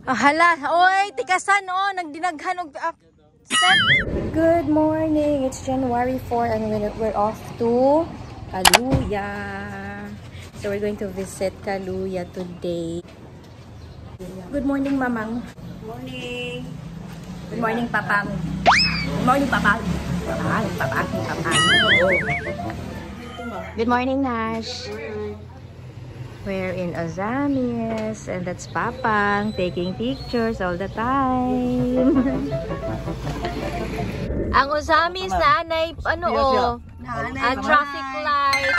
Hala, oy, tikasan oh, nagdinaghan og step. Good morning. It's January 4 and we're off to Kaluya. So we're going to visit Kaluya today. Good morning, Mamang. Good morning. Good morning, Papang. Good morning, Papang. Papang. Good morning, Nash. We're in Ozamis and that's Papang taking pictures all the time. Ang Ozamis na anay traffic light,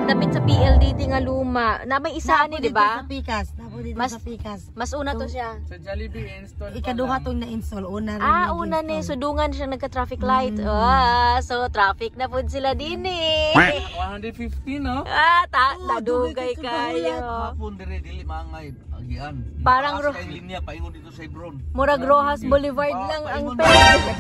damit sa PLDT nga luma. Na may isa ni, di ba? Mas una to siya. Sa Jollibee install. Ikaduha tong na-install. Una rin. Una ni. So dungan siya nagka-traffic light. So traffic na po sila din eh. 150 no? Nadugay kayo. Hapon dire dili maangay agian. Parang linya paingon dito sa Hebron. Murag Rojas Boulevard lang ang pwede.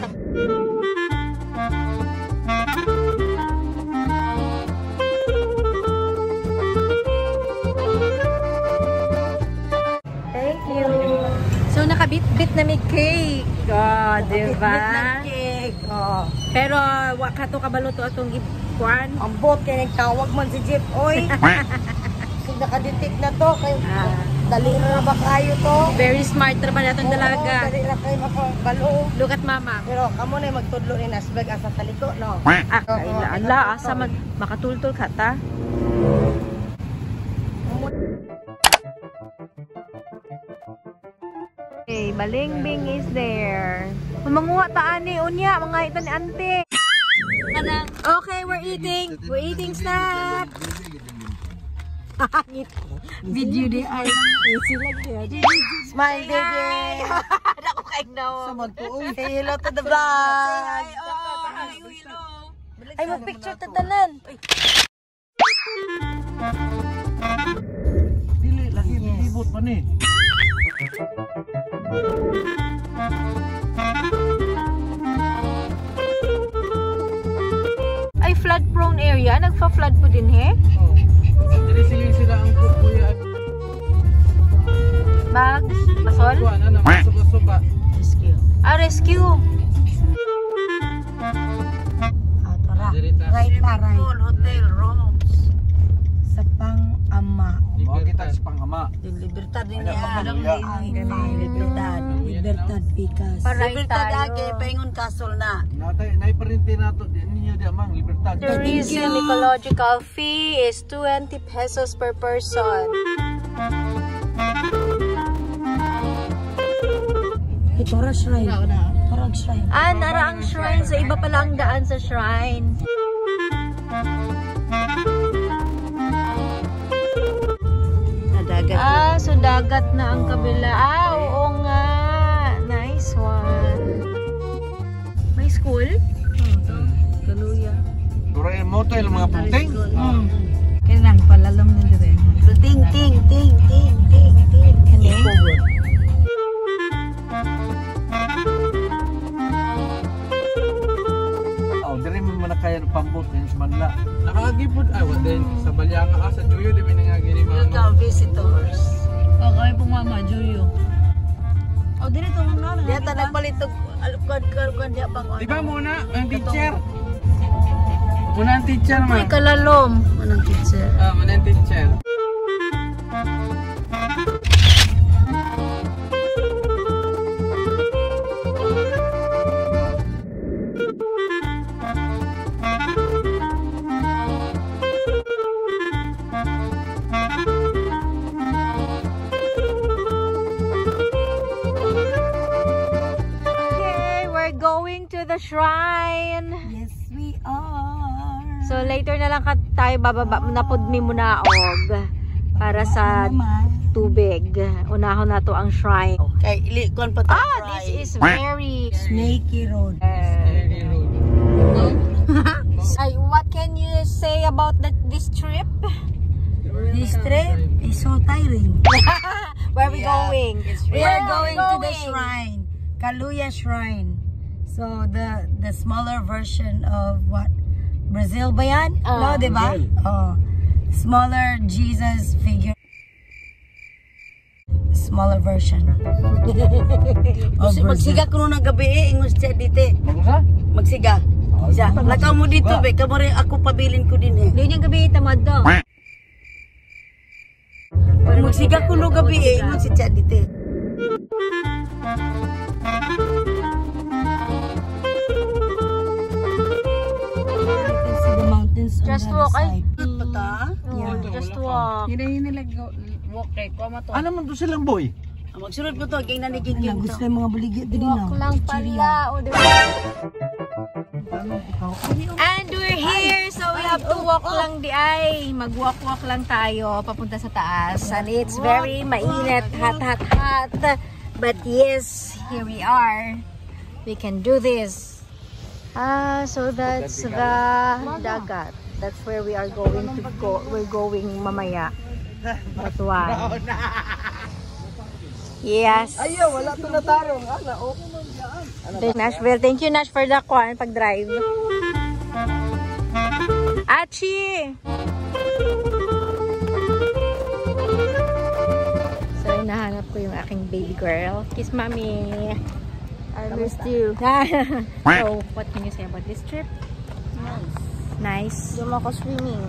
Thank you. So nakabit-bit na may cake. Diba? Pero wakato kabalo to atong ikuan. Ang bot kay nagtawag man si Jeep. Oy. Nakadetect na to kay dali na ba kayo to? Very smart naman atong dalaga. Dali na kayo makabalo. Look at mama. Pero kamo na magtudlo ni Nasbag asa taliko no. Asa makatultol ka ta. Okay, Balingbing is there. Manguha ta ani unya mga ita ni ante. Okay, we're eating. We're eating snack. Video di ay. Smile DJ. Ako kay now. Samad ko. Say hello to the vlog. Ay mag-picture ta tanan. Dili lagi ibot pa ni. Ay flood prone area, nagfa-flood po din he. Dili sila ang kuya. Bags, basol? Kuan na masuba-suba. Rescue. Rescue. Right. Hotel rooms. Sa pang-ama. Kita sa pangama. Libertad din niya. Libertad Picas. Libertad ake paingon kasol na. Nay parente nato ninyo di amang libertad. Tourism ecological fee is 20 pesos per person. Itora shrine. Parang shrine. Nara ang shrine. So iba pala ang daan sa shrine. So dagat na ang kabila. Oo nga. Nice one. May school? Kaluya. Dura yung motel mga puting. Kailan palalong na dire. Ting. Hindi po good. Diri mo manakayan pambot sa Manila. Nakagipod what din sa Balyanga sa Juyo di binangagi ni mama. Visitors. Okay po mama, Juyo. Dili to na. Diya ta nagpalitog alukad diya pang. Di ba muna ang teacher? Muna ang teacher May ma. kalalom. Anong teacher? Muna ang teacher. The shrine. Yes, we are. So later na lang tayo bababa na pudmi muna og para sa tubig. Unahon na to ang shrine. Okay, ilikon pa to. This is very snaky road. What can you say about this trip? This trip is so tiring. Where are we going? We are going to the shrine, Kaluya Shrine. So the smaller version of what? Brazil ba yan? No, diba? Smaller Jesus figure. smaller version. Magsiga ko nung gabi ingus siya dito. Magusa? Magsiga. Siya, lakaw mo dito be, kamo rin ako pabilin ko din eh. Doon yung gabi tamad daw. Magsiga ko nung gabi ingus siya dito. Just walk ay. Just walk. Hindi nilag walk kay ko mo to. Ano man to silang boy? Magsunod po to, kaya naniging yung gusto yung mga baligya din na. Walk lang pala. O, diba? And we're here, so we have to walk lang di ay. Mag-walk-walk lang tayo papunta sa taas. And it's very mainit, hot. But yes, here we are. We can do this. So that's the dagat. That's where we are going to go. We're going mamaya. But why? Yes. Ayaw, wala to na tarong. Nashville. Thank you, Nash, for the pag-drive. Achi! So, hinahanap ko yung aking baby girl. Kiss, mommy. I missed you. So, what can you say about this trip? Nice. Doon ako swimming.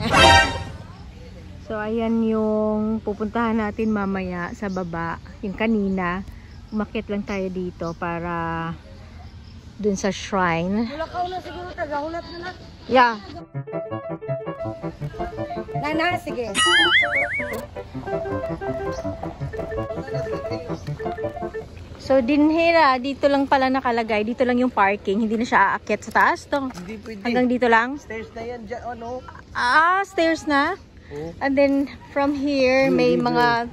So, ayan yung pupuntahan natin mamaya sa baba. Yung kanina, umakyat lang tayo dito para dun sa shrine. Hulakaw na siguro, tagahulat na na. Yeah. Nana, sige. So, dinhira, dito lang pala nakalagay. Dito lang yung parking. Hindi na siya aakyat sa taas to. Hindi pwede. Hanggang dito lang? Stairs na yan dyan, ano? Stairs na? And then from here may mga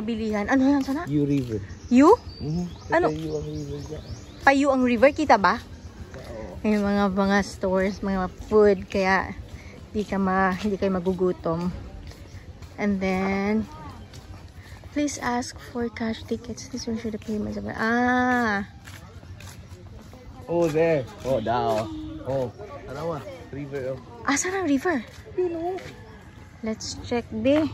bilihan. Ano yan sana? U River. U? Ano? U ang river dyan. Payu ang river, kita ba? May mga stores, mga food kaya hindi kayo magugutom. And then please ask for cash tickets. This one should pay myself. Oh, there. Oh, down. Oh, ano ba? River. Saan ang river? Let's check the.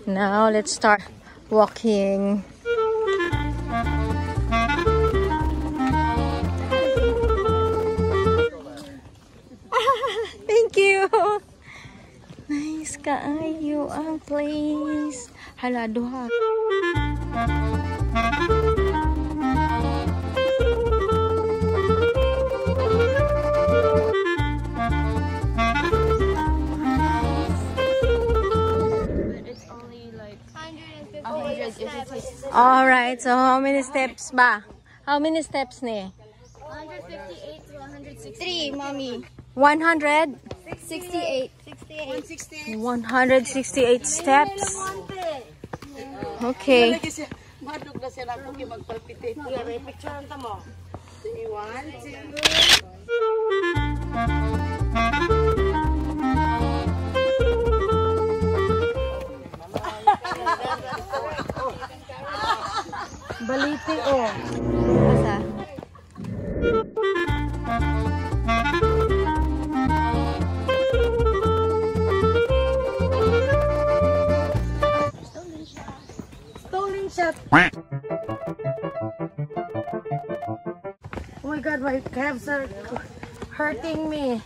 Now let's start walking. Thank you. Nice kaayo ang place. Hala, duha. Alright, so how many steps ba? How many steps ni? 158 to 163, mommy. 168. 168 steps. Okay. Madug na siya na ako magpalpite. Picture ang tamo. 1, 2. Baliti oh. Asa? Stolen shot. Oh my god, my calves are hurting me.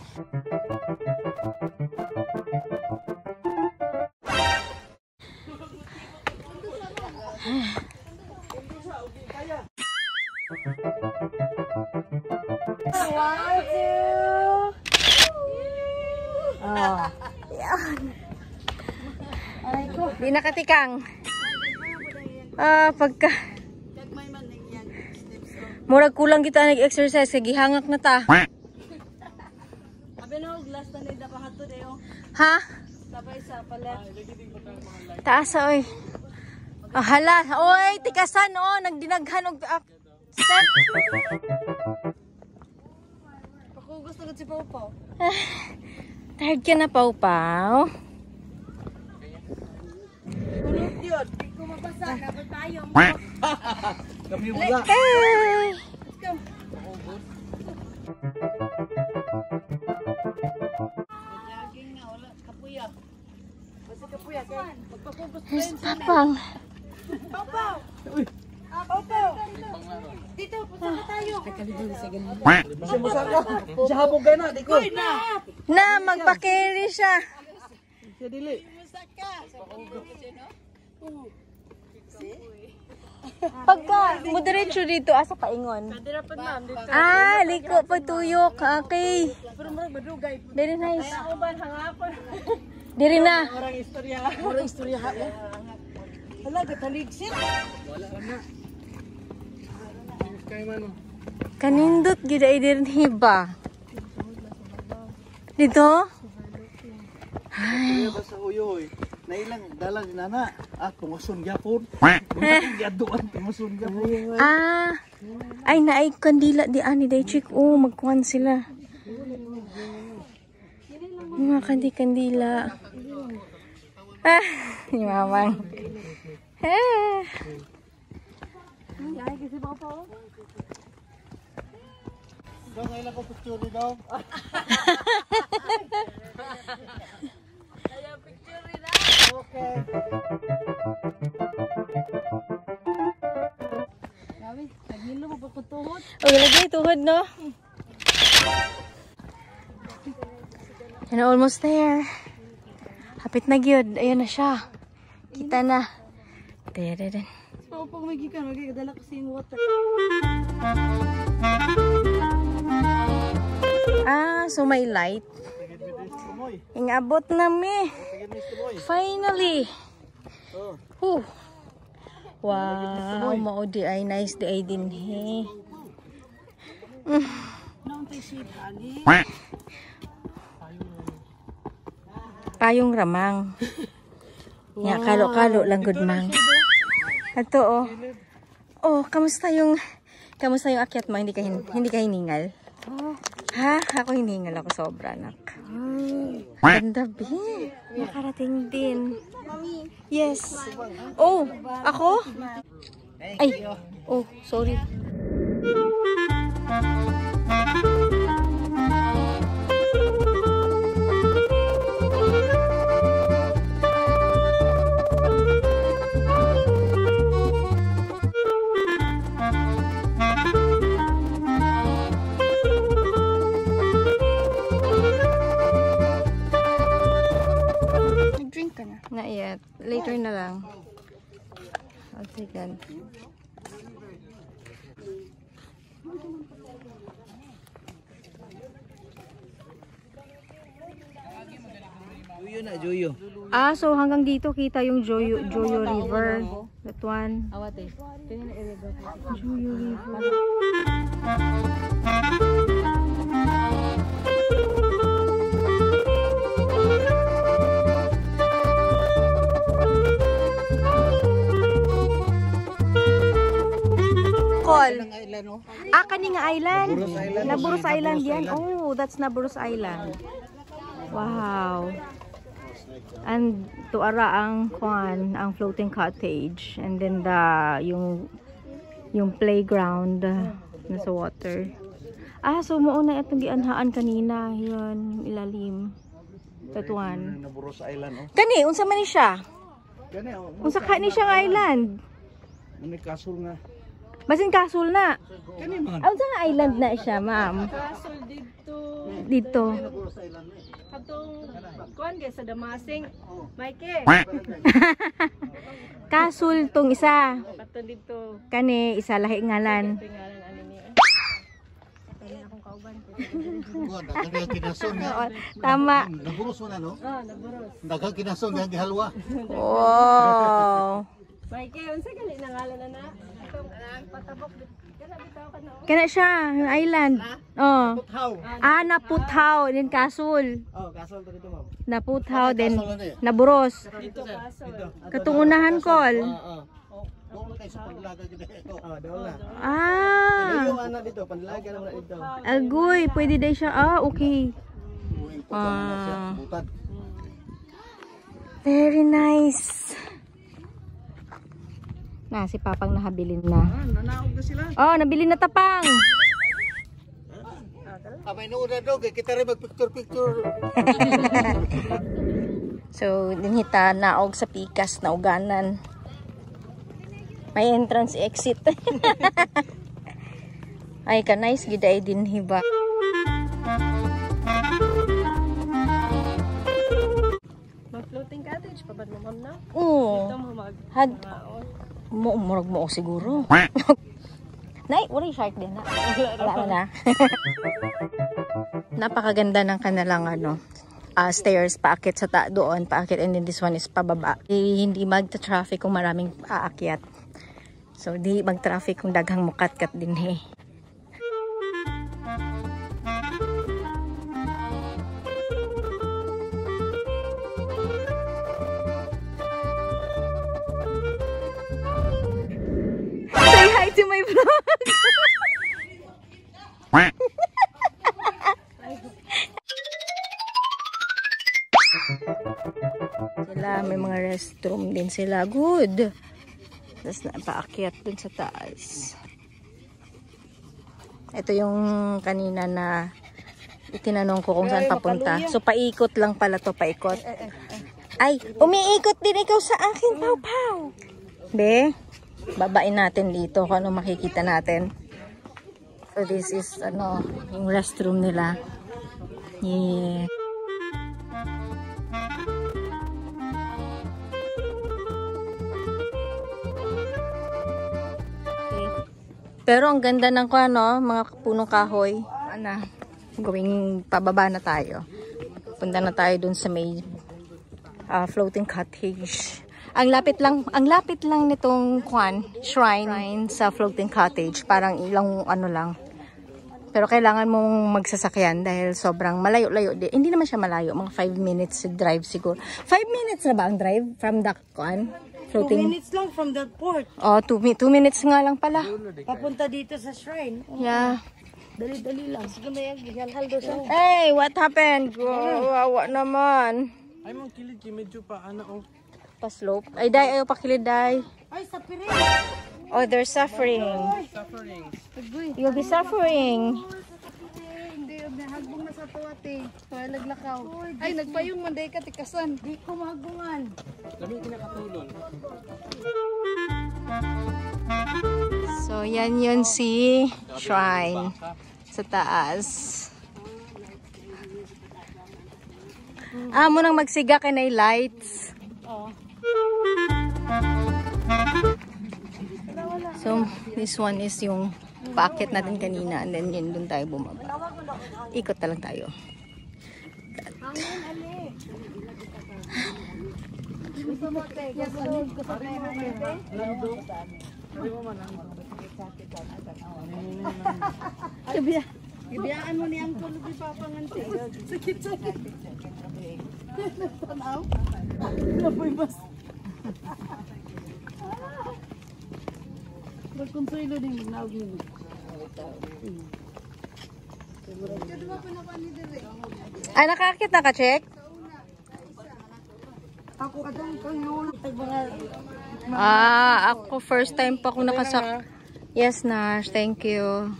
Di nakatikang. Pagka murag kulang kita nag-exercise kay gihangak na ta. Ha? Taas oy. Hala, oy, tikasan oh, nagdinaghan og step. Ako gusto ko si Pawpaw. Tired ka na, Pawpaw? Kulot yun. Kung mabasa, dapat tayo. Kami yung mga. Hey! Let's go. Papang. Dito, pusaka tayo. Kasi mo saka. Siya habog ka na, di ko. Na, magpa-carry siya. Siya dili. Pagka, mo diretso dito, asa paingon? Ah, liko pagtuyok. Okay. Very nice. Diri na. Murang istorya ha. Hala, gataligsit. Kaya man. Kanindot gid ay dirhi ba? Dito? Kaya ba sa uyoy? Nailang dalang nana. Tungason gyapon. Gaduan tungason gyapon. Ah. Ay naay kandila di ani day chick. Oh, magkuhan sila. Mga kandila. Ah, ni mamang. Ah. Daw ngayon ko picture daw. Okay. Oh, lagay tuhod, no? And almost there. Hapit na gyud. Ayun na siya. Kita na. Tadadaan. So, pag may gikan, magkikadala kasi yung water. Ah, so may light. Ingabot na mi. Finally. Wow, mao di ay nice di ay din he. Payong ramang. Ya kalo-kalo lang gud mang. Ato oh. Oh, kamusta yung akyat mo? Hindi ka hiningal? Ha? Ako hiningal ako sobra, nak. Ganda, Bin. Nakarating din. Yes. Oh, ako? Ay. Oh, sorry. Not yet. Later na lang. I'll take that. Juyo na, Juyo. Ah, so hanggang dito kita yung Joyo River. That one. Joyo River. Ah, kaning island. Naburos Island yan. Oh, that's Naburos Island. Wow. And to ara ang ang floating cottage, and then yung playground nasa water. Ah, so mauna itong gianhaan kanina, yun ilalim. That one. Naburos Island oh. Kani unsa man ni siya? Gani oh. Unsa ka ni siyang island? May kasur nga. Basin Castle na. Kani man. Unsa nga island na siya, ma'am? Castle Dito. Katong kuan gyud sa Damasing. Mike. Castle tong isa. Katong dito. Kani isa lahi ngalan. Tingalan ani ni. Daghang kinason nga. Tama. Naburos mo na no? Naburos. Daghang kinason nga gihalwa. Wow. Mike, unsa gali nangalan na? Katong patabok kana bitaw ka na. Kana siya, yung island. Oh. Puthaw. Ah, Naputhaw din Castle. Oh, kasol to dito ma'am. Naputhaw din Naburos. Dito Castle. Katungunahan kol. Doon na kayo sa paglaga gid ito. Oh, doon na. Ah. Yung anak dito, panlaga naman dito. Agoy, pwede din siya. Ah, okay. Butad. Very nice. Na, si Papang nahabilin na. Nanaog na sila. Oh, nabili na tapang. May nuuna daw, kita rin mag-picture-picture. So, dinhita naog sa pikas na uganan. May entrance exit. Ay ka nice gid ay din hiba. Mag-floating cottage pa ba mo, ma'am, na? Oo. Ito mo mag... Had murag mo siguro. Nay, wala yung shark din na. Wala na. Napakaganda ng kanilang stairs, paakit sa doon, paakit, and then this one is pababa. Hindi magta-traffic kung maraming aakyat. So, di mag-traffic kung daghang mukat-kat din eh. Say hi to my vlog! Sila, may mga restroom din sila. Good! Tapos napaakyat dun sa taas. Ito yung kanina na itinanong ko kung saan papunta. So, paikot lang pala to, paikot. Ay, umiikot din ikaw sa akin, Pau-Pau! Be, babain natin dito kung ano makikita natin. So, this is, yung restroom nila. Yeah. Pero ang ganda ng mga punong kahoy. Gawing pababa na tayo. Punta na tayo dun sa may floating cottage. Ang lapit lang nitong shrine sa floating cottage. Parang ilang lang. Pero kailangan mong magsasakyan dahil sobrang malayo-layo. Hindi naman siya malayo. Mga 5 minutes drive siguro. 5 minutes na ba ang drive from the floating? 2 minutes lang from the port. Oh, 2 minutes nga lang pala. Papunta dito sa shrine. Yeah. Dali-dali lang. Sige na yan. Gihalhal doon siya. Hey, what happened? Wawa naman. Ay, mong kilid kay medyo pa Pa-slope. Ay, day, ayaw pakilid, day. Ay, sa pirin. Oh, they're suffering. suffering. You'll be suffering. Hindi, nahagbong na sa tuwate. Kaya naglakaw. Ay, nagpayong manday ka, tikasan. Di ko mahagbungan. Dami kinakatulon. So, yan yun si shrine sa taas. Amo nang magsiga kanay lights. So, this one is yung paakit natin kanina, and then yun dun tayo bumaba. Ikot na lang tayo. Ibiyaan mo niyang tulog ni Papa nganti. Sakit-sakit. Tanaw. Napoy bas. Magkonsuelo din magnaog mo. Ay, nakakit na ka-check? Ako adang kang nulog. Mga Ako first time pa ako nakasak. Yes, Nash. Thank you.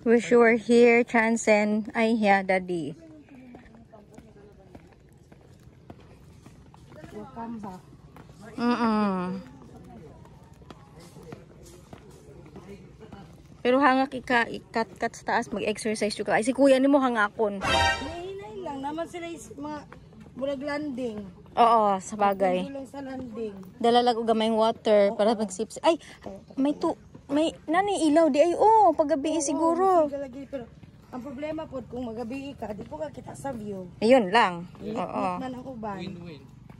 Wish you were here, Chansen. Ay, yeah, Daddy. Pero hangak ikat-kat sa taas, mag-exercise ka. Ay, si kuya ni mo hangakon. Nahinay lang. Naman sila mga bulag landing. Oo, sa bagay. Kulang sa landing. Dalalag og gamay water para mag-sip. Ay, may nani ilaw di ay paggabi siguro. Galagi, pero ang problema po kung magabi ka, di po ka kita sa view. Ayun lang. Oo. Man ang uban.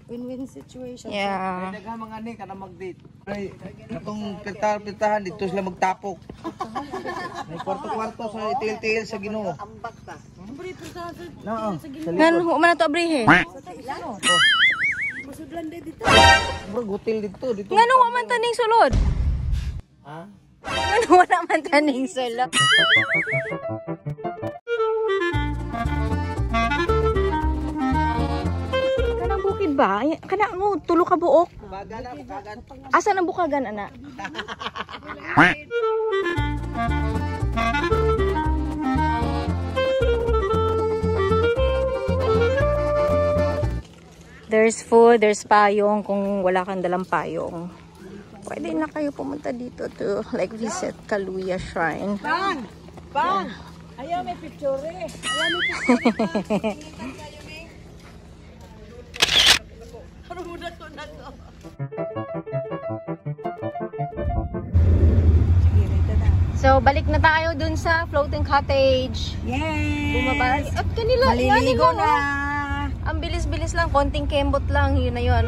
Win-win situation. Yeah. Daghang mga ni kana mag-date. Ay, katong piltahan dito sila magtapok. May kwarto-kwarto sa itil-til sa Ginoo. Oo. Ngan man na to abrihe. Masudlan din dito. Bro, hotel dito. Ngano wa man taning sulod? Ha? Ngano wala man taning sulod? Kanang bukid ba? Kana mo tulo ka buok. Bukagan. Asa nang bukagan ana? There's food, there's payong. Kung wala kang dalang payong, pwede na kayo pumunta dito to like visit Kaluya Shrine. Bang! Ayaw may picture eh. Ayaw may picture. So, balik na tayo dun sa floating cottage. Yay! Bumaba. At kanila, Maliligo lang, na. oh. Ang bilis-bilis lang, konting kembot lang, yun na yun.